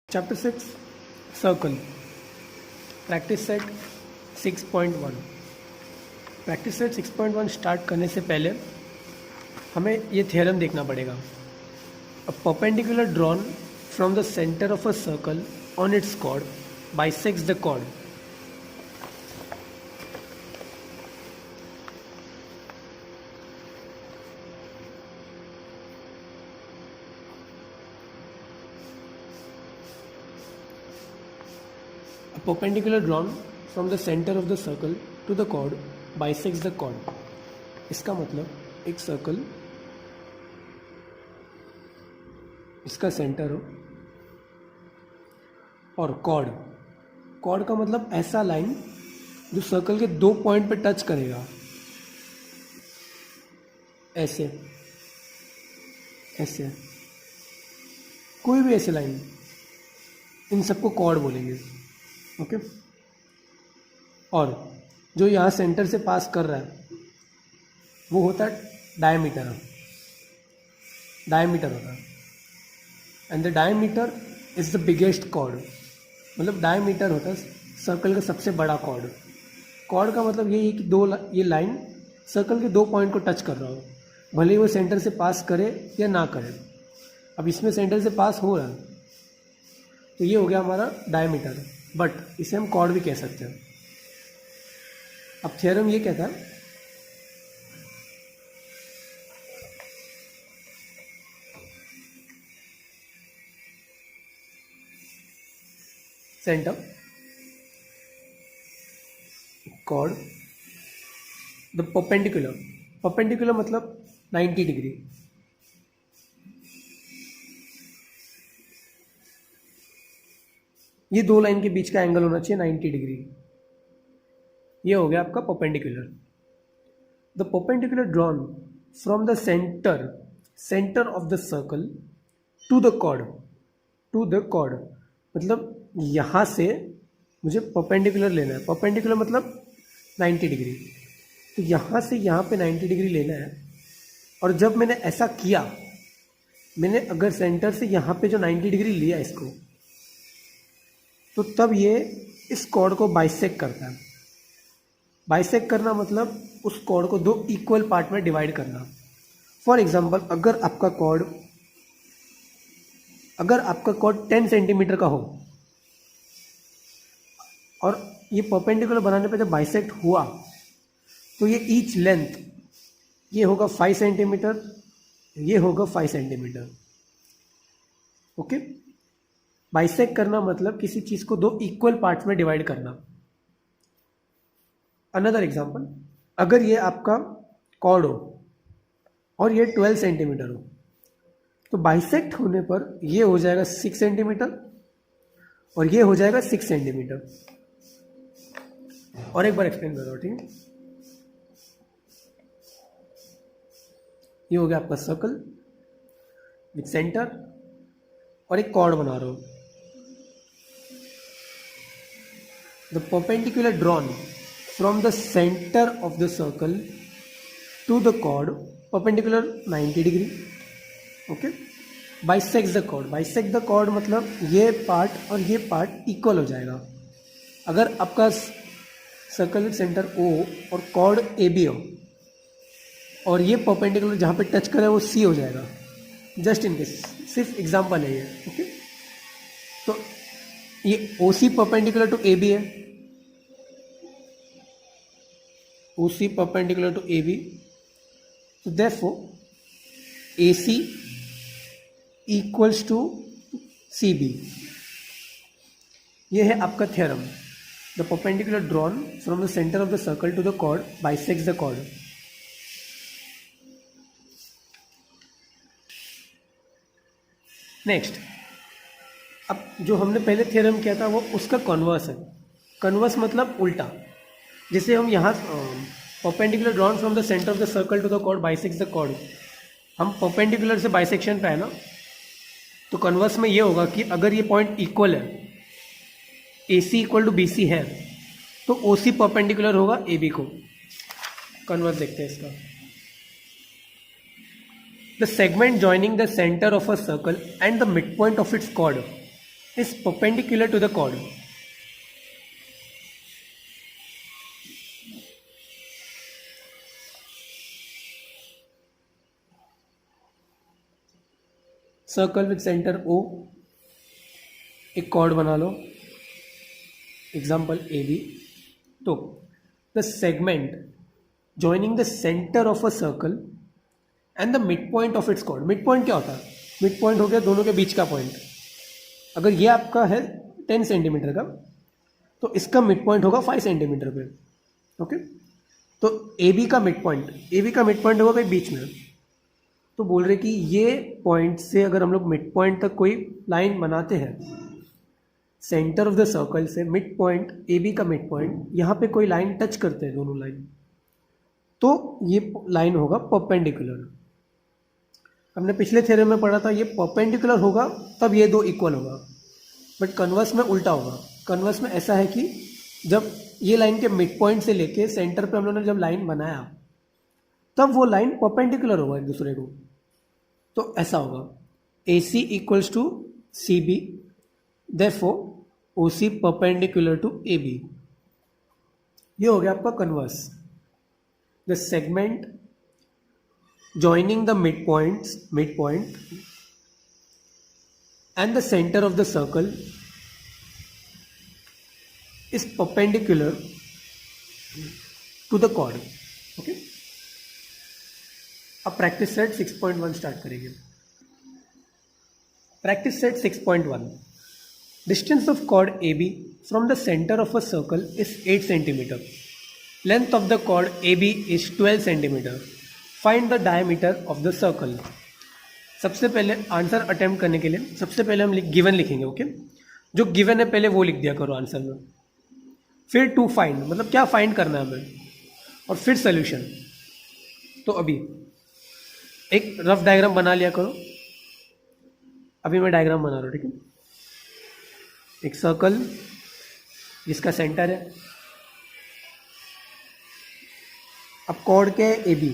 Chapter 6 Circle Practice Set 6.1 practice set 6.1 start करने से पहले हमें ये थ्योरम देखना पड़ेगा. A perpendicular drawn from the centre of a circle on its chord bisects the chord. A perpendicular drawn from the center of the circle to the chord bisects the chord. इसका मतलब एक circle, इसका centre हो और cord. Cord का मतलब ऐसा line जो सर्कल के दो पॉइंट पे टच करेगा. ऐसे ऐसे कोई भी ऐसे लाइन, इन सबको कॉर्ड बोलेंगे. ओके. और जो यहाँ सेंटर से पास कर रहा है वो होता है डायमीटर. डायमीटर होता है and the diameter is the biggest chord. मतलब डायमीटर होता है सर्कल का सबसे बड़ा कॉर्ड. कॉर्ड का मतलब ये है कि ये लाइन सर्कल के दो पॉइंट को टच कर रहा हो, भले ही वो सेंटर से पास करे या ना करे. अब इसमें सेंटर से पास हो रहा है तो ये हो गया हमारा डायमीटर, बट इसे हम कॉर्ड भी कह सकते हैं. अब थ्योरम ये कहता है सेंटर कॉर्ड द परपेंडिकुलर मतलब 90 डिग्री. ये दो लाइन के बीच का एंगल होना चाहिए 90 डिग्री. ये हो गया आपका perpendicular. The perpendicular drawn from the centre of the circle to the chord. मतलब यहाँ से मुझे परपेंडिकुलर लेना है. परपेंडिकुलर मतलब 90 डिग्री. तो यहाँ से यहाँ पे 90 डिग्री लेना है. और जब मैंने ऐसा किया, मैंने अगर सेंटर से यहाँ पे जो 90 डिग्री लिया इसको, तो तब ये इस कॉर्ड को बाइसेक्ट करता है. बाइसेक्ट करना मतलब उस कॉर्ड को दो इक्वल पार्ट में डिवाइड करना. फॉर एग्जांपल, अगर आपका कॉर्ड 10 सेंटीमीटर का हो और ये परपेंडिकुलर बनाने पे जब बाइसेक्ट हुआ तो ये ईच लेंथ, ये होगा 5 सेंटीमीटर, ये होगा 5 सेंटीमीटर. ओके. बाइसेक्ट करना मतलब किसी चीज को दो इक्वल पार्ट्स में डिवाइड करना. अनदर एग्जांपल, अगर ये आपका कॉर्ड हो और ये 12 सेंटीमीटर हो, तो बाइसेक्ट होने पर ये हो जाएगा 6 सेंटीमीटर और ये हो जाएगा 6 सेंटीमीटर. और एक बार एक्सप्लेन कर रहा हूँ, ठीक है. ये हो गया आपका सर्कल विथ सेंटर और एक कॉर्ड बना रहा हूँ. The perpendicular drawn from the center of the circle to the chord, perpendicular 90 degree. Okay. Bisects the chord. Bisect the chord मतलब ये पार्ट और ये पार्ट इक्वल हो जाएगा. अगर आपका सर्कल विथ सेंटर O और कॉर्ड AB हो और ये परपेंडिकुलर जहाँ पे टच करे वो C हो जाएगा. जस्ट इन केस, सिर्फ एग्जाम्पल है ये. ओके. तो ये OC परपेंडिकुलर टू AB है. OC perpendicular to AB. तो therefore AC equals to CB. ये है आपका theorem. The perpendicular drawn from the centre of the circle to the chord bisects the chord. Next, अब जो हमने पहले थ्योरम किया था वो उसका कन्वर्स है. कन्वर्स मतलब उल्टा. जैसे हम यहाँ perpendicular drawn from the centre of the circle to the chord bisects the chord, हम परपेंडिकुलर से बाइसेक्शन पे है ना, तो कन्वर्स में ये होगा कि अगर ये पॉइंट इक्वल है, AC इक्वल टू BC है, तो OC परपेंडिकुलर होगा AB को. कन्वर्स देखते हैं इसका. The segment joining the center of a circle and the midpoint of its chord is perpendicular to the chord. Circle with centre O, एक chord बना लो, एग्जाम्पल AB. तो the segment joining the centre of a circle and the midpoint of its chord. Midpoint क्या होता है? Mid point हो गया दोनों के बीच का पॉइंट. अगर ये आपका है 10 सेंटीमीटर का, तो इसका मिड पॉइंट होगा 5 सेंटीमीटर पे. ओके, तो AB का मिड पॉइंट होगा कहीं बीच में. तो बोल रहे कि ये पॉइंट से अगर हम लोग मिड पॉइंट तक कोई लाइन बनाते हैं, सेंटर ऑफ द सर्कल से मिड पॉइंट, AB का मिड पॉइंट, यहाँ पे कोई लाइन टच करते हैं दोनों लाइन, तो ये लाइन होगा परपेंडिकुलर. हमने पिछले थ्योरम में पढ़ा था ये परपेंडिकुलर होगा तब ये दो इक्वल होगा, बट कन्वर्स में उल्टा होगा. कन्वर्स में ऐसा है कि जब ये लाइन के मिड पॉइंट से लेके सेंटर पे हम लोगों ने जब लाइन बनाया, तब वो लाइन परपेंडिकुलर होगा एक दूसरे को. तो ऐसा होगा AC equals to CB, therefore OC perpendicular to AB. ये हो गया आपका converse. The segment joining the midpoint and the center of the circle is perpendicular to the chord. Okay, अब प्रैक्टिस सेट 6.1 स्टार्ट करेंगे. Practice set 6.1. Distance of chord AB from the center of a circle is 8 centimeter. Length of the chord AB is 12 centimeter. Find the diameter of the circle. सबसे पहले answer attempt करने के लिए सबसे पहले हम given लिखेंगे. ओके, जो गिवन है पहले वो लिख दिया करो आंसर में. फिर टू फाइंड, मतलब क्या फाइंड करना है हमें, और फिर सोल्यूशन. तो अभी एक रफ डायग्राम बना लिया करो. अभी मैं डायग्राम बना रहा हूँ, ठीक है. एक सर्कल जिसका सेंटर है. अब कॉर्ड के AB,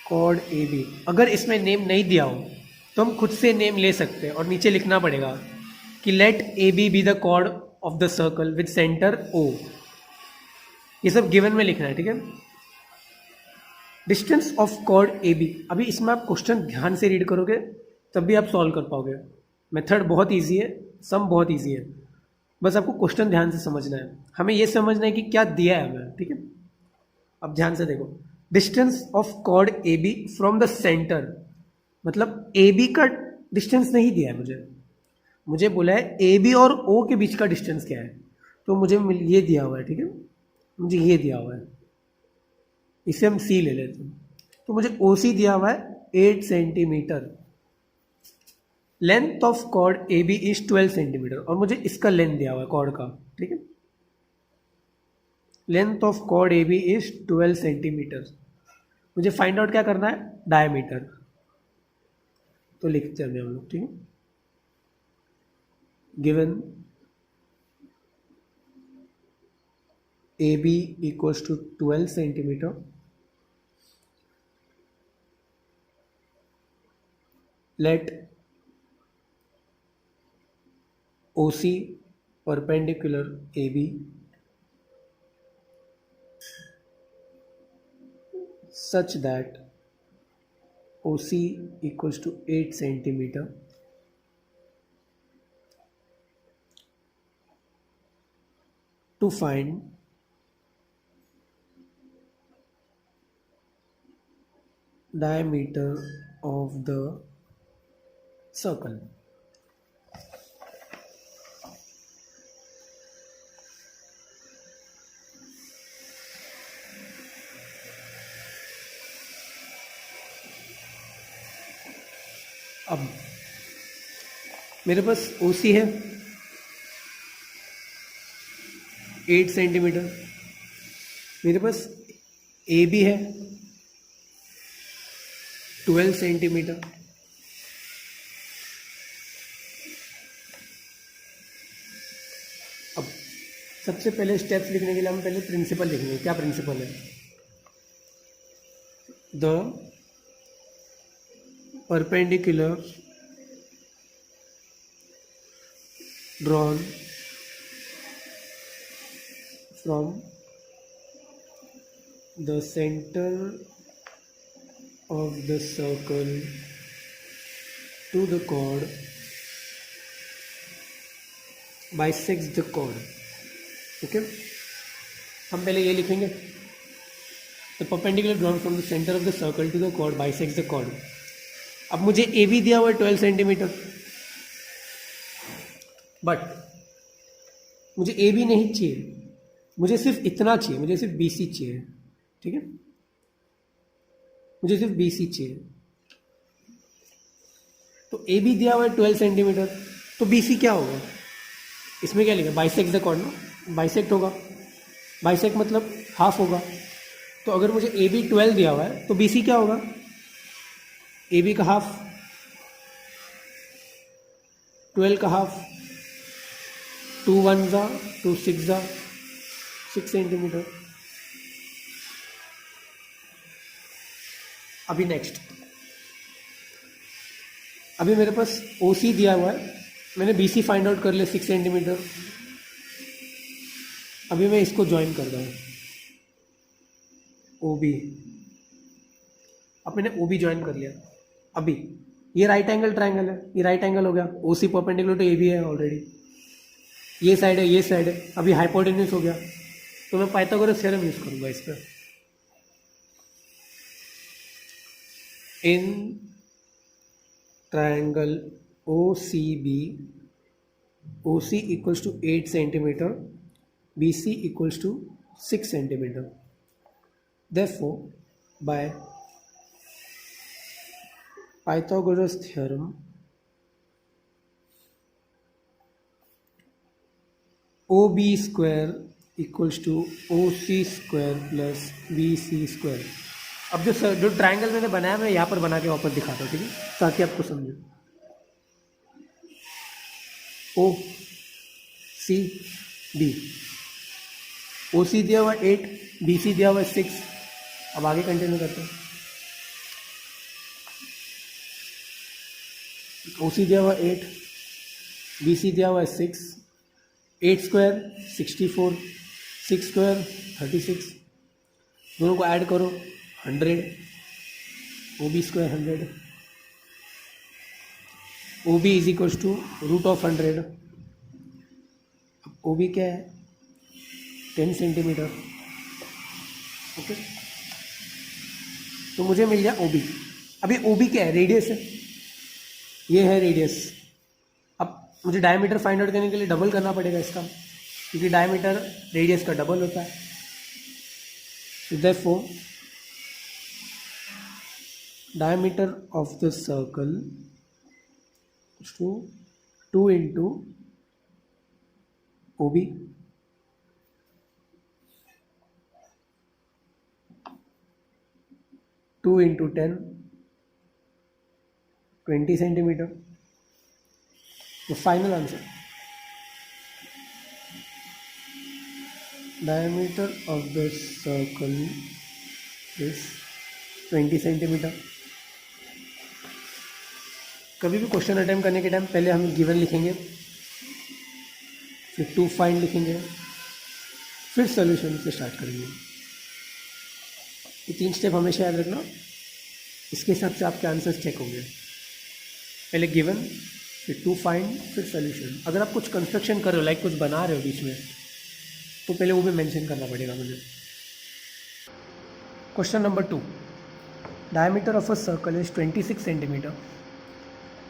कॉर्ड AB. अगर इसमें नेम नहीं दिया हो तो हम खुद से नेम ले सकते हैं और नीचे लिखना पड़ेगा कि let AB be the chord of the circle with centre O. ये सब गिवन में लिखना है, ठीक है. Distance of chord AB. अभी इसमें आप क्वेश्चन ध्यान से रीड करोगे तब भी आप सॉल्व कर पाओगे. मेथड बहुत ईजी है, सम बहुत ईजी है, बस आपको क्वेश्चन ध्यान से समझना है. हमें ये समझना है कि क्या दिया है हमें, ठीक है. अब ध्यान से देखो. Distance of chord AB from the centre, मतलब AB का डिस्टेंस नहीं दिया है मुझे बोला है AB और O के बीच का डिस्टेंस क्या है. तो मुझे ये दिया हुआ है, ठीक है. मुझे ये दिया हुआ है, इसे हम C ले लेते हैं. तो मुझे OC दिया हुआ है 8 centimetre. Length of chord AB is 12 centimetre, और मुझे इसका लेंथ दिया हुआ है कॉर्ड का, ठीक है. Length of chord AB is 12 centimetre. मुझे फाइंड आउट क्या करना है, डायमीटर. तो लिखते हैं हम लोग, ठीक है. Given AB equals to 12 centimetre, let OC perpendicular AB such that OC equals to 8 centimeter. To find diameter of the circle. अब मेरे पास OC है 8 सेंटीमीटर, मेरे पास AB है 12 सेंटीमीटर. अब सबसे पहले स्टेप्स लिखने के लिए हम पहले प्रिंसिपल लिखेंगे. क्या प्रिंसिपल है? The perpendicular drawn from the center of the circle to the chord bisects the chord. Okay, हम पहले ये लिखेंगे, the perpendicular drawn from the centre of the circle to the chord bisects the chord. अब मुझे A B दिया हुआ है 12 centimetre, but मुझे ए बी नहीं चाहिए, मुझे सिर्फ इतना चाहिए, मुझे सिर्फ बी सी चाहिए. ठीक है, मुझे सिर्फ बी सी चाहिए. तो ए बी दिया हुआ है 12 सेंटीमीटर, तो बी सी क्या होगा, इसमें क्या लिखा, बाइसेक्ट द कॉर्ड ना, बाइसेक्ट होगा, बाइसेक्ट मतलब हाफ होगा. तो अगर मुझे ए बी 12 दिया हुआ है तो बी सी क्या होगा, ए बी का हाफ, 12 का हाफ, 2 1 जा 2 6 जा 6 सेंटीमीटर. अभी नेक्स्ट, अभी मेरे पास ओ सी दिया हुआ है, मैंने बी सी फाइंड आउट कर लिया 6 सेंटीमीटर. अभी मैं इसको ज्वाइन कर रहा हूँ, ओ बी. अब मैंने ओ बी ज्वाइन कर लिया. अभी ये राइट एंगल ट्राइंगल है, ये राइट एंगल हो गया, O C perpendicular to A B है ऑलरेडी, ये साइड है, ये साइड है, अभी हाइपोटेन्यूस हो गया. तो मैं पाइथागोरस थ्योरम यूज करूंगा इस पर. In triangle O C B, O C equals to 8 centimetre, B C equals to 6 centimetre. Therefore, by Pythagoras theorem, OB square equals to OC square plus BC square. अब जो triangle मैंने बनाया मैं यहाँ पर बना के वापस दिखाता हूँ, ठीक है, ताकि आपको समझे. ओ सी बी, ओ सी दिया हुआ 8, बी सी दिया हुआ 6. अब आगे कंटिन्यू करते हैं. ओ सी दिया हुआ 8, बी सी दिया हुआ 6, 8 स्क्वायर 64, 6 स्क्वायर 36, दोनों को ऐड करो 100, O B square 100, O B is equals to root of 100. O B क्या है, 10 सेंटीमीटर. ओके, तो मुझे मिल गया ओ बी. अभी ओ बी क्या है, रेडियस है, ये है रेडियस. अब मुझे डायमीटर फाइंड आउट करने के लिए डबल करना पड़ेगा इसका, क्योंकि डायमीटर रेडियस का डबल होता है. So therefore, diameter of the circle is to 2 into OB, two into 10, 20 centimetre. तो final answer, diameter of the circle is 20 centimetre. कभी भी क्वेश्चन अटेम्प्ट करने के टाइम पहले हम गिवन लिखेंगे, फिर टू फाइंड लिखेंगे, फिर सॉल्यूशन से स्टार्ट करेंगे. ये 3 स्टेप हमेशा याद रखना, इसके हिसाब से आपके आंसर्स चेक होंगे. पहले गिवन, फिर टू फाइंड, फिर सॉल्यूशन. अगर आप कुछ कंस्ट्रक्शन कर रहे हो, लाइक कुछ बना रहे हो बीच में, तो पहले वो भी मेंशन करना पड़ेगा मुझे. Question number 2, diameter of a circle is 26 centimetre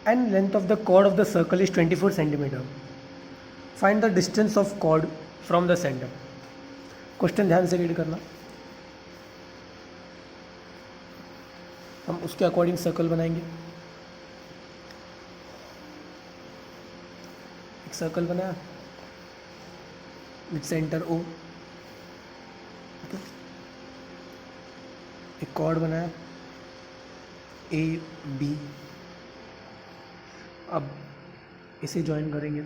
and length of the chord of the circle is 24 centimeter. Find the distance of chord from the center. Question ध्यान से रीड करना. हम उसके अकॉर्डिंग सर्कल बनाएंगे. एक सर्कल बनाया with centre O. एक cord बनाया AB. अब इसे ज्वाइन करेंगे,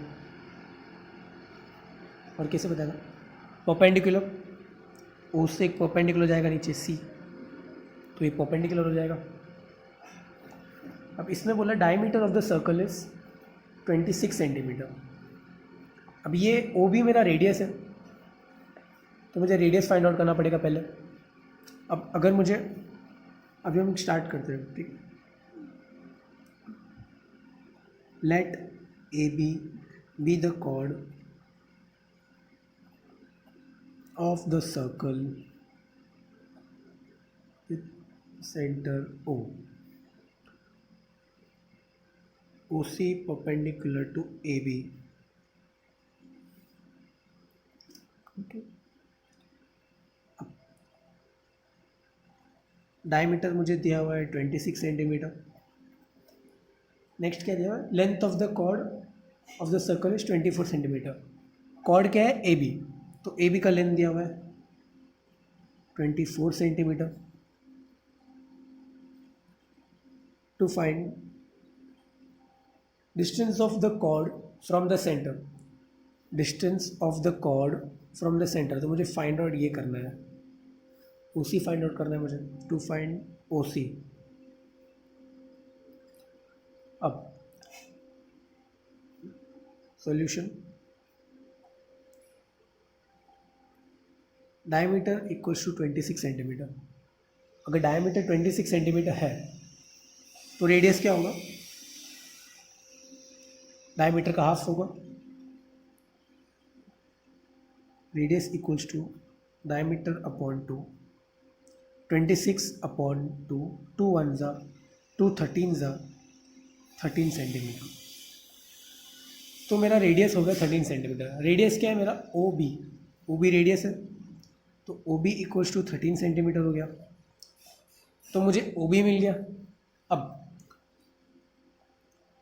और कैसे बताएगा, परपेंडिकुलर, ओ से एक परपेंडिकुलर जाएगा नीचे C, तो ये परपेंडिकुलर हो जाएगा. अब इसमें बोला diameter of the circle is 26 centimetre. अब ये ओ बी मेरा रेडियस है, तो मुझे रेडियस फाइंड आउट करना पड़ेगा पहले। अब अगर मुझे, अभी हम स्टार्ट करते हैं, ठीक। Let A B the chord of the circle with centre O, OC perpendicular to AB, okay। Diameter मुझे दिया हुआ है 26 सेंटीमीटर। नेक्स्ट क्या दिया हुआ है, length of the chord of the circle is 24 centimetre. Chord क्या है, ए बी, तो ए बी का लेंथ दिया हुआ है 24 centimetre. To find distance of the chord from the centre, distance of the chord from the centre, तो मुझे find out ये करना है, ओ सी फाइंड आउट करना है मुझे। टू फाइंड ओ सी, अब solution, diameter equals to 26 centimetre. अगर डायमीटर 26 सेंटीमीटर है तो रेडियस क्या होगा, डायमीटर का हाफ होगा। Radius equals to diameter upon 2, 26 upon 2, 2 1 ज़ा 2 13 ज़ा 13 सेंटीमीटर, तो मेरा रेडियस हो गया 13 सेंटीमीटर। रेडियस क्या है मेरा, ओ बी रेडियस है, तो O B equals to 13 centimetre हो गया, तो मुझे ओ बी मिल गया। अब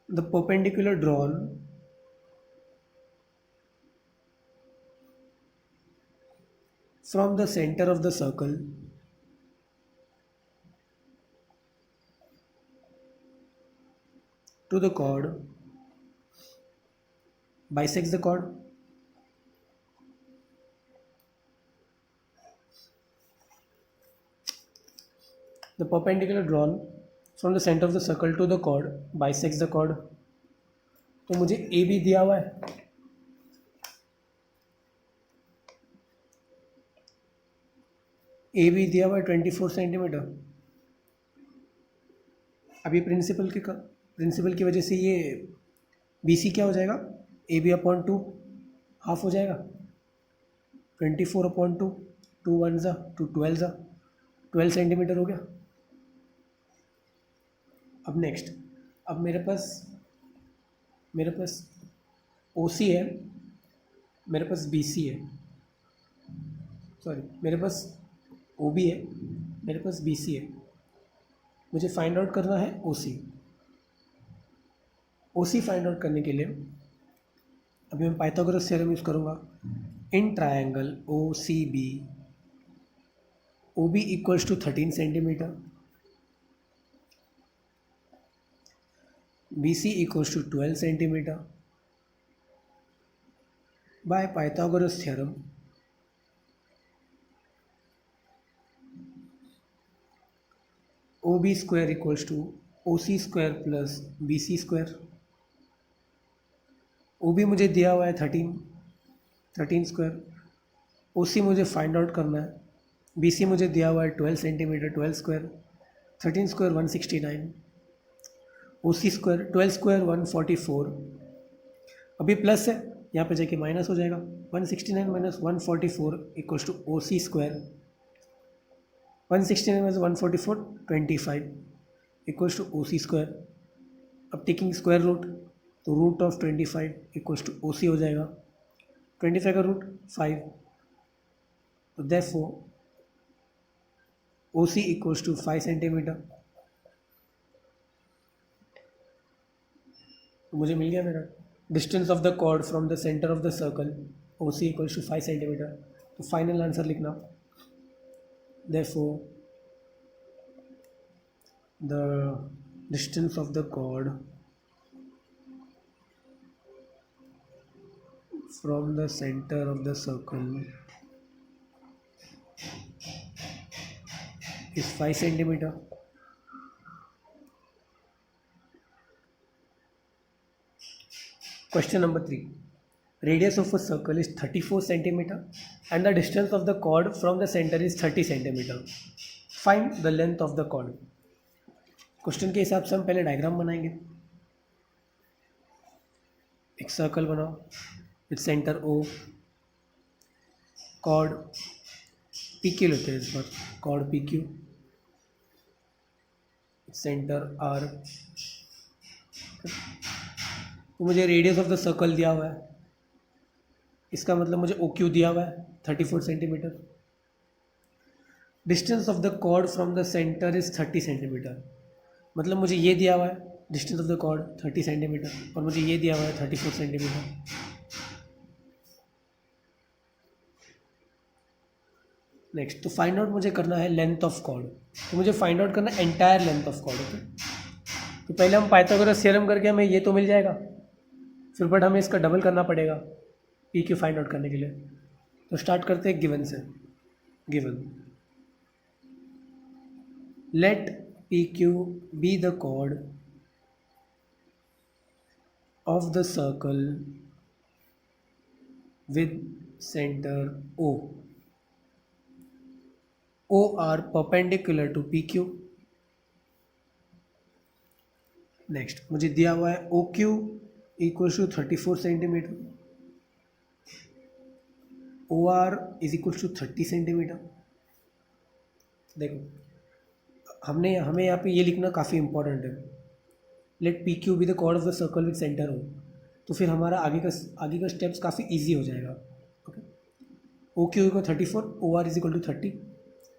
the perpendicular drawn from the centre of the circle to the chord bisects the chord, the perpendicular drawn from the center of the circle to the chord bisects the chord। तो मुझे A B दिया हुआ है, A B दिया हुआ है 24 centimetre. अभी principal की वजह से ये बी सी क्या हो जाएगा, ए बी अपॉन 2 हाफ हो जाएगा, 24 अपॉन 2, 2 1 ज़ा 2 12 ज़ा 12 सेंटीमीटर हो गया। अब नेक्स्ट, अब मेरे पास ओ सी है, मेरे पास बी सी है, सॉरी मेरे पास ओ बी है, मेरे पास बी सी है। मुझे फाइंड आउट करना है ओ सी। ओ सी फाइंड आउट करने के लिए अभी मैं पाइथागोरस थ्योरम यूज़ करूँगा। In triangle O C B, O B equals to 13 centimetre, B C equals to 12 centimetre. By Pythagoras theorem O B square equals to O C square plus B C square. O B मुझे दिया हुआ है 13 square, ओ सी मुझे find out करना है, B C मुझे दिया हुआ है 12 सेंटीमीटर, 12 स्क्वायर 13 स्क्वायर 169, ओ सी स्क्वायर 12 स्क्वायर 144। अभी प्लस है, यहाँ पे जाके माइनस हो जाएगा, 169 minus 144 equals to O C square, 169 minus 144 25 equals to O C square. अब टेकिंग स्क्वायर रूट, तो root of 25 equals to O C हो जाएगा, 25 का रूट 5, तो therefore O C equals to 5 centimetre. तो मुझे मिल गया मेरा distance of the chord from the centre of the circle, O C equals to 5 centimetre. तो फाइनल आंसर लिखना, therefore the distance of the chord from the center of the circle is 5 centimeter। Question number 3, Radius of a circle is 34 centimeter and the distance of the chord from the center is 30 centimeter. Find the length of the chord. Question के हिसाब से हम पहले diagram बनाएंगे. एक circle बनाओ with centre O, chord PQ लेते हैं इस बार, chord PQ, सेंटर R. तो मुझे रेडियस ऑफ द सर्कल दिया हुआ है, इसका मतलब मुझे OQ दिया हुआ है 34 centimetre. Distance of the chord from the centre is 30 centimetre, मतलब मुझे ये दिया हुआ है distance of the chord 30 centimetre और मुझे ये दिया हुआ है 34 सेंटीमीटर. नेक्स्ट, तो फाइंड आउट मुझे करना है लेंथ ऑफ कॉर्ड. तो मुझे फाइंड आउट करना है entire length of chord. Okay, तो पहले हम पाइथागोरस थ्योरम करके हमें ये तो मिल जाएगा, फिर बट हमें इसका डबल करना पड़ेगा पी क्यू फाइंड आउट करने के लिए. तो स्टार्ट करते हैं गिवन से. Given, let P Q be the chord of the circle with center O. O are perpendicular to PQ. Next, मुझे दिया हुआ है OQ equals to 34 centimetre, OR is equals to 30 centimetre. देखो, हमें यहाँ पे ये लिखना काफ़ी इंपॉर्टेंट है. Let P Q be the chord of the circle with centre O, तो फिर हमारा आगे का स्टेप्स काफ़ी इजी हो जाएगा. Okay, O Q equal 34, O R is equal to 30.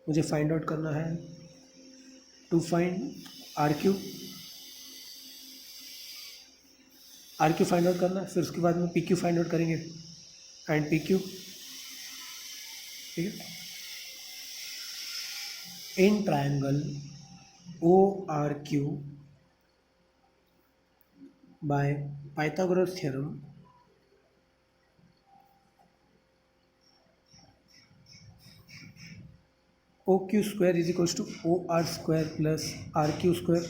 मुझे फाइंड आउट करना है to find R Q. R Q find out करना है, फिर उसके बाद में पी क्यू फाइंड आउट करेंगे एंड पी क्यू. ठीक है, in triangle O R Q by Pythagoras theorem, OQ square is equals to OR square plus RQ square.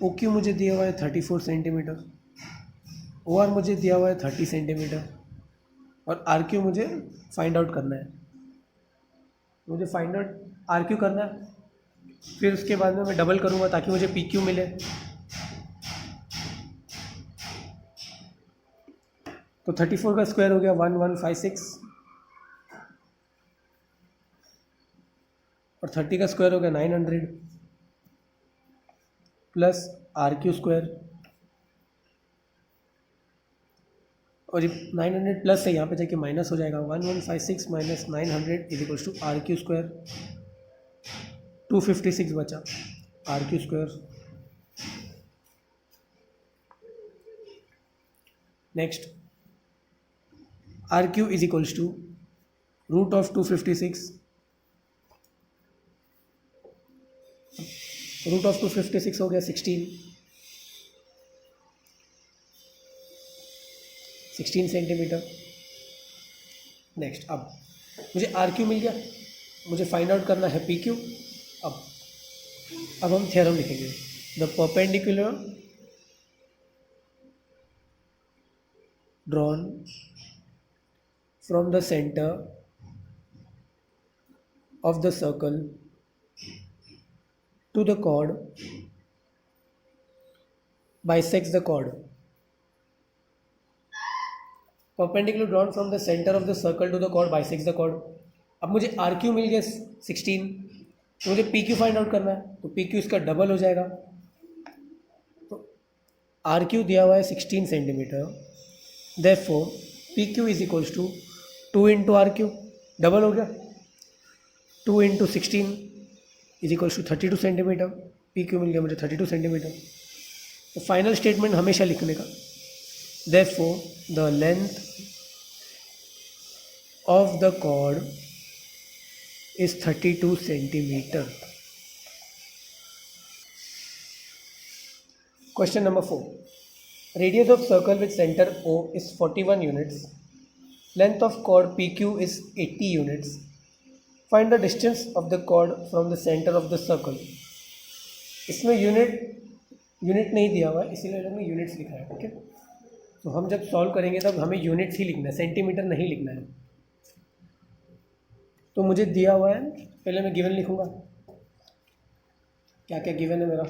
OQ मुझे दिया हुआ है 34 सेंटीमीटर, OR मुझे दिया हुआ है 30 सेंटीमीटर और RQ मुझे फाइंड आउट करना है. मुझे फाइंड आउट RQ करना है, फिर उसके बाद में मैं डबल करूँगा ताकि मुझे पी क्यू मिले. तो 34 का स्क्वायर हो गया 1156 और 30 का स्क्वायर हो गया 900 प्लस आर क्यू स्क्वायर. और 900 प्लस है यहाँ पे जाके माइनस हो जाएगा. 1156 minus 900 is equals to R Q square. 256 बचा R Q square. Next, R Q is equals to root of 256. Root of 256 हो गया 16 सेंटीमीटर. नेक्स्ट, अब मुझे आर क्यू मिल गया, मुझे फाइंड आउट करना है पी क्यू. अब हम थ्योरम लिखेंगे. The perpendicular drawn from the centre of the circle to the chord bisects the chord. Perpendicular drawn from the center of the circle to the chord bisects the chord. अब मुझे are Q मिल गया 16, तो मुझे P Q find out करना है, तो P Q इसका डबल हो जाएगा. तो आर क्यू दिया हुआ है 16 centimetre, therefore P Q is equals to 2 into R Q, double हो गया 2 into 16 is equals to 32 centimetre. P Q मिल गया मुझे 32 सेंटीमीटर. तो फाइनल स्टेटमेंट हमेशा लिखने का, therefore the length of the chord is 32 centimeter. Question number 4. Radius of circle with center O is 41 units. Length of chord PQ is 80 units. Find the distance of the chord from the center of the circle. इसमें unit नहीं दिया हुआ है, इसीलिए हमने units लिखा है. ठीक है, तो हम जब सॉल्व करेंगे तब हमें यूनिट्स ही लिखना है, सेंटीमीटर नहीं लिखना है। तो मुझे दिया हुआ है, पहले मैं गिवन लिखूंगा, क्या क्या गिवन है मेरा।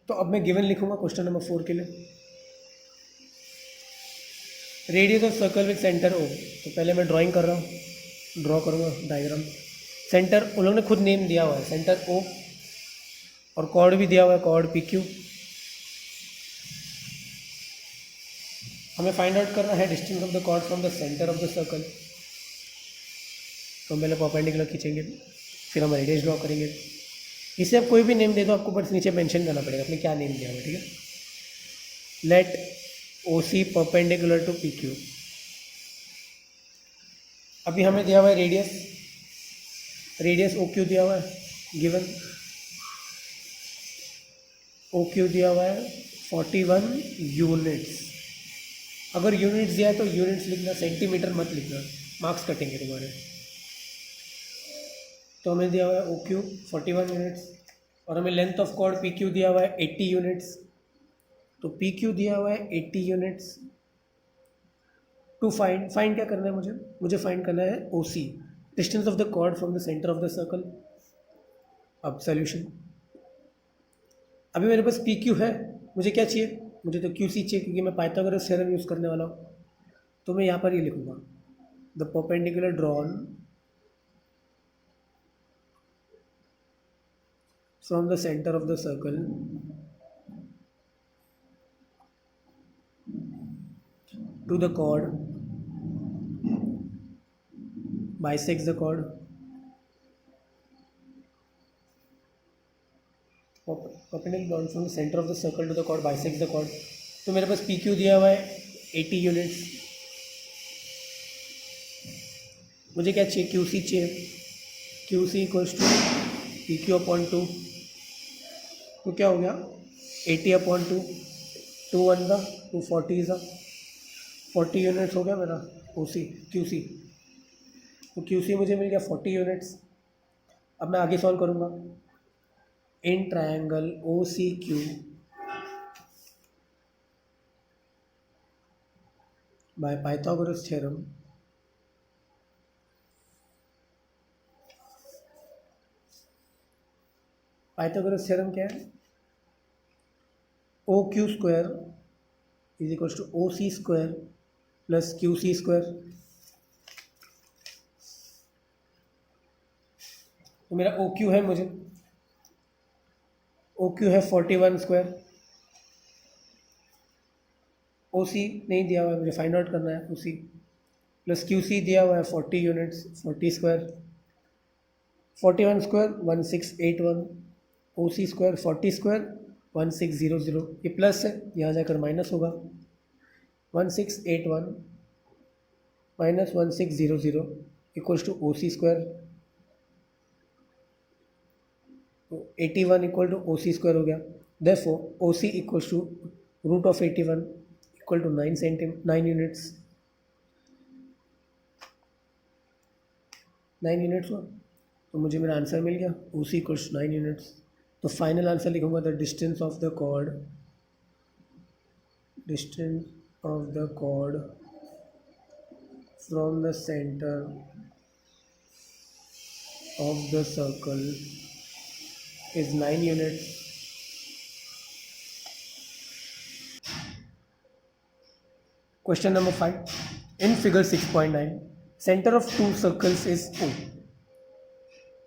तो अब मैं गिवन लिखूंगा क्वेश्चन नंबर 4 के लिए। Radius of circle with centre O. तो पहले मैं ड्राइंग कर रहा हूँ, ड्रॉ करूँगा डायग्राम। सेंटर उन लोगों ने खुद नेम दिया हुआ है, सेंटर ओ, और कॉर्ड भी दिया हुआ है, कॉर्ड पी क्यू। हमें फाइंड आउट करना है distance of the chord from the centre of the circle. तो हम पहले परपेंडिकुलर खींचेंगे, फिर हम रेडियस ड्रॉ करेंगे। इसे आप कोई भी नेम दे दो, आपको बस नीचे मेंशन करना पड़ेगा आपने क्या नेम दिया हुआ है, ठीक है। Let O C perpendicular to P Q. अभी हमें दिया हुआ है रेडियस, रेडियस ओ क्यू दिया हुआ है गिवन, ओ क्यू दिया हुआ है 41 यूनिट्स। अगर यूनिट्स दिया है तो यूनिट्स लिखना, सेंटीमीटर मत लिखना, मार्क्स कटेंगे तुम्हारे। तो हमें दिया हुआ है ओ क्यू 41 यूनिट्स, और हमें length of chord P Q दिया हुआ है 80 यूनिट्स। तो पी क्यू दिया हुआ है 80 यूनिट्स। टू फाइंड क्या करना है मुझे फाइंड करना है O C, distance of the chord from the centre of the circle. अब सॉल्यूशन, अभी मेरे पास पी क्यू है, मुझे क्या चाहिए, मुझे तो क्यू सी चाहिए, क्योंकि मैं पाइथागोरस थ्योरम यूज़ करने वाला हूँ। तो मैं यहाँ पर ये लिखूँगा, the perpendicular drawn from the centre of the circle to the chord bisects the chord, perpendicular drawn from the center of the circle to the chord bisects the chord। तो मेरे पास पी क्यू दिया हुआ है 80 units. मुझे क्या चाहिए, Q C चाहिए। Q C equals to P Q upon 2। तो क्या हो गया 80 अपॉन 2, 2 वन ज़ा 2 40 ज़ा 40 यूनिट्स हो गया मेरा ओ सी क्यू सी। तो क्यू सी मुझे मिल गया 40 यूनिट्स। अब मैं आगे सॉल्व करूँगा। In triangle O C Q by Pythagoras theorem, Pythagoras theorem क्या है, O Q square is equals to O C square plus Q C square. तो मेरा ओ क्यू है, मुझे ओ क्यू है 41 स्क्वायर, ओ सी नहीं दिया हुआ है, मुझे फाइंड आउट करना है ओ सी, प्लस क्यू सी दिया हुआ है 40 units, 40 square, 41 square 1681, O C square 40 square 1600। ये प्लस है, यहाँ जाकर माइनस होगा, 1681 minus 1600 equals to O C square. तो 81 equal to O C square हो गया। Therefore O C equals to root of 81 equal to 9 units, 9 units हुआ। तो मुझे मेरा आंसर मिल गया, ओ सी इक्वल्स 9 यूनिट्स। तो फाइनल आंसर लिखूंगा the distance of the chord, distance of the chord from the centre of the circle is 9 units। Question number 5. In figure 6.9, center of two circles is O.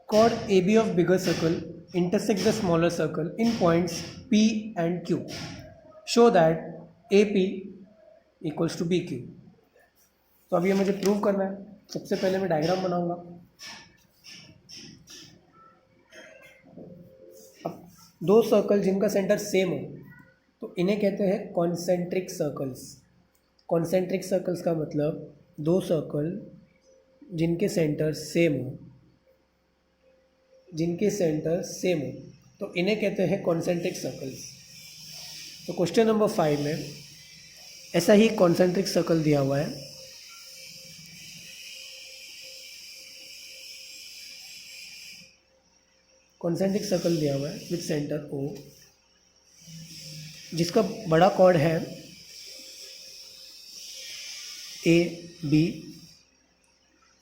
Chord AB of bigger circle intersects the smaller circle in points P and Q. Show that AP equals to BQ। तो अब ये मुझे prove करना है। सबसे पहले मैं diagram बनाऊंगा। दो सर्कल जिनका सेंटर सेम हो तो इन्हें कहते हैं कॉन्सेंट्रिक सर्कल्स। कॉन्सेंट्रिक सर्कल्स का मतलब दो सर्कल जिनके सेंटर सेम हो, जिनके सेंटर सेम हो तो इन्हें कहते हैं कॉन्सेंट्रिक सर्कल्स। तो क्वेश्चन नंबर 5 में ऐसा ही कॉन्सेंट्रिक सर्कल दिया हुआ है। कॉन्सेंट्रिक सर्कल दिया हुआ है विद सेंटर ओ, जिसका बड़ा कॉर्ड है ए बी,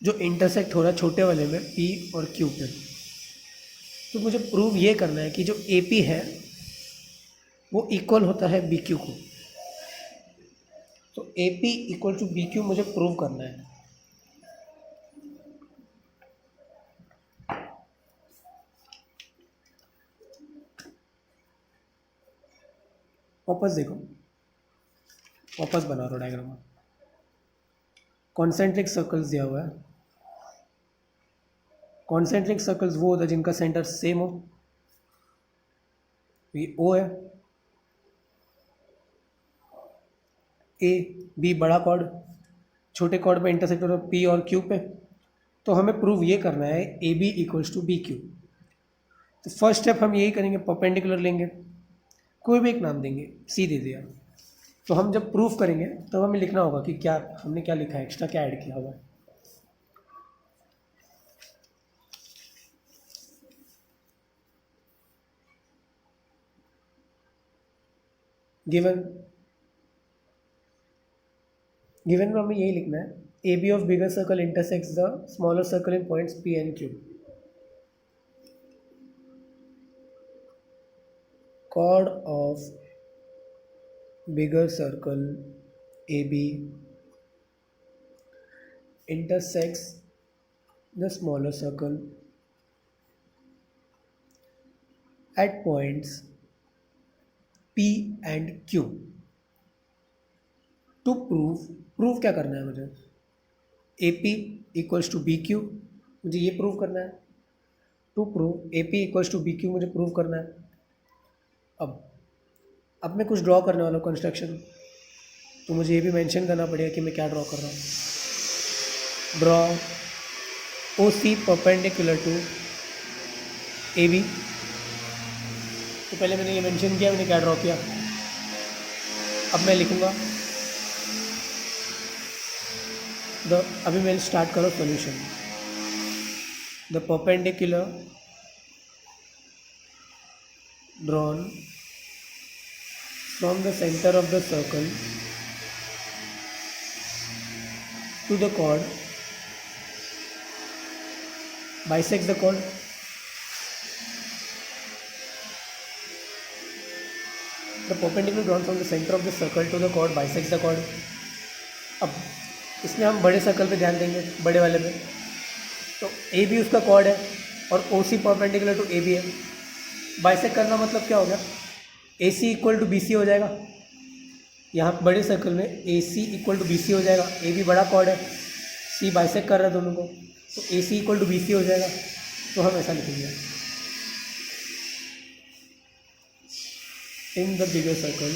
जो इंटरसेक्ट हो रहा है छोटे वाले में पी और क्यू पे। तो मुझे प्रूव ये करना है कि जो ए पी है वो इक्वल होता है बी क्यू को। तो A P equal to B Q मुझे प्रूव करना है। वापस देखो, वापस बना रहा हूँ डायग्राम। कॉन्सेंट्रिक सर्कल्स दिया हुआ है। कॉन्सेंट्रिक सर्कल्स वो होता है जिनका सेंटर सेम हो, ये ओ है, ए बी बड़ा कॉर्ड, छोटे कॉर्ड पे इंटरसेक्ट हो रहा है पी और क्यू पे। तो हमें प्रूव ये करना है A B equals to B Q. तो फर्स्ट स्टेप हम यही करेंगे, परपेंडिकुलर लेंगे, कोई भी एक नाम देंगे, सी दे दिया। तो हम जब प्रूफ करेंगे तो हमें लिखना होगा कि क्या हमने क्या लिखा है, एक्स्ट्रा क्या ऐड किया हुआ है। गिवन में हमें यही लिखना है, A B of bigger circle intersects the smaller circle in points P and Q. Chord of bigger circle AB intersects the smaller circle at points P and Q. To prove क्या करना है मुझे, AP equals to BQ, मुझे ये prove करना है। To prove AP equals to BQ मुझे prove करना है। अब मैं कुछ ड्रॉ करने वाला हूँ कंस्ट्रक्शन, तो मुझे ये भी मेंशन करना पड़ेगा कि मैं क्या ड्रॉ कर रहा हूँ। Draw O C perpendicular to A B. तो पहले मैंने ये मेंशन किया मैंने क्या ड्रॉ किया। अब मैं लिखूँगा अभी मैं स्टार्ट करो solution. The perpendicular drawn from the center of the circle to the chord bisects the chord। The perpendicular drawn from the center of the circle to the chord bisects the chord। अब इसमें हम बड़े circle पे ध्यान देंगे, बड़े वाले पे। तो ए बी उसका कॉर्ड है और O C perpendicular to A B है। बाइसेक्ट करना मतलब क्या हो गया, A C equal to B C हो जाएगा। यहाँ बड़े सर्कल में A C equal to B C हो जाएगा। ए बी बड़ा कॉर्ड है, सी बाइसेक्ट कर रहा है दोनों को, तो A C equal to B C हो जाएगा। तो हम ऐसा लिखेंगे, in the bigger circle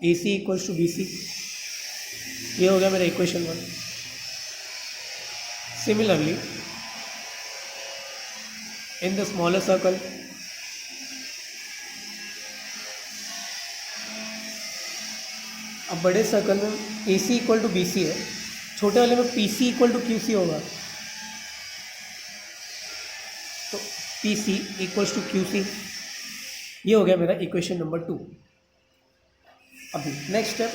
A C equals to B C. ये हो गया मेरा equation 1। Similarly in the smaller circle अब बड़े सर्कल में A C equal to B C है, छोटे वाले में P C equal to Q C होगा। तो P C equals to Q C, ये हो गया मेरा इक्वेशन नंबर 2। अभी next step,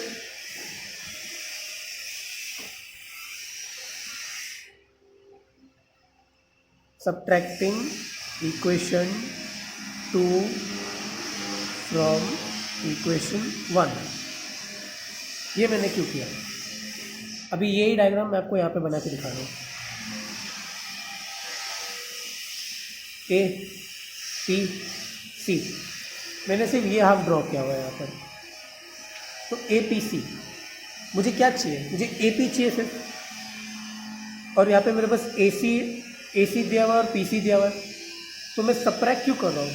subtracting equation 2 from equation 1। ये मैंने क्यों किया, अभी यही डायग्राम मैं आपको यहाँ पे बना के दिखा रहा हूँ। ए पी सी, मैंने सिर्फ ये हाफ ड्रॉ किया हुआ है यहाँ पर। तो ए पी सी मुझे क्या चाहिए, मुझे ए पी चाहिए सिर्फ, और यहाँ पे मेरे पास ए सी दिया हुआ है और पी सी दिया हुआ है। तो मैं सब्ट्रैक्ट क्यों कर रहा हूँ,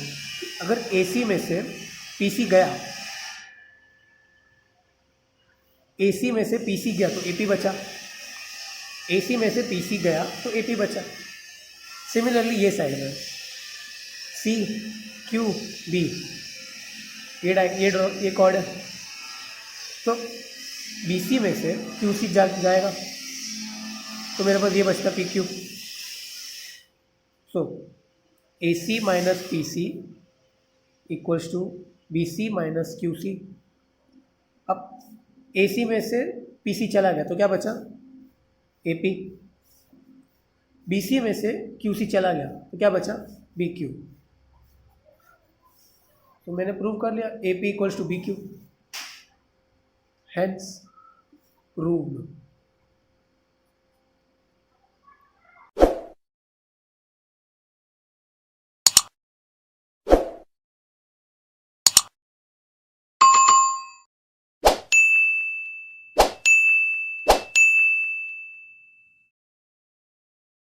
अगर ए सी में से पी सी गया, ए सी में से पी सी गया तो ए पी बचा, ए सी में से पी सी गया तो ए पी बचा। सिमिलरली ये साइड में सी क्यू बी, ये कॉर्ड है, तो बी सी में से क्यू सी जाएगा, तो मेरे पास ये बचता P Q. So A C minus P C equals to B C minus Q C. अब ए सी में से पी सी चला गया तो क्या बचा, ए पी। बी सी में से क्यू सी चला गया तो क्या बचा, बी क्यू। तो मैंने प्रूव कर लिया A P equals to B Q, hence proved.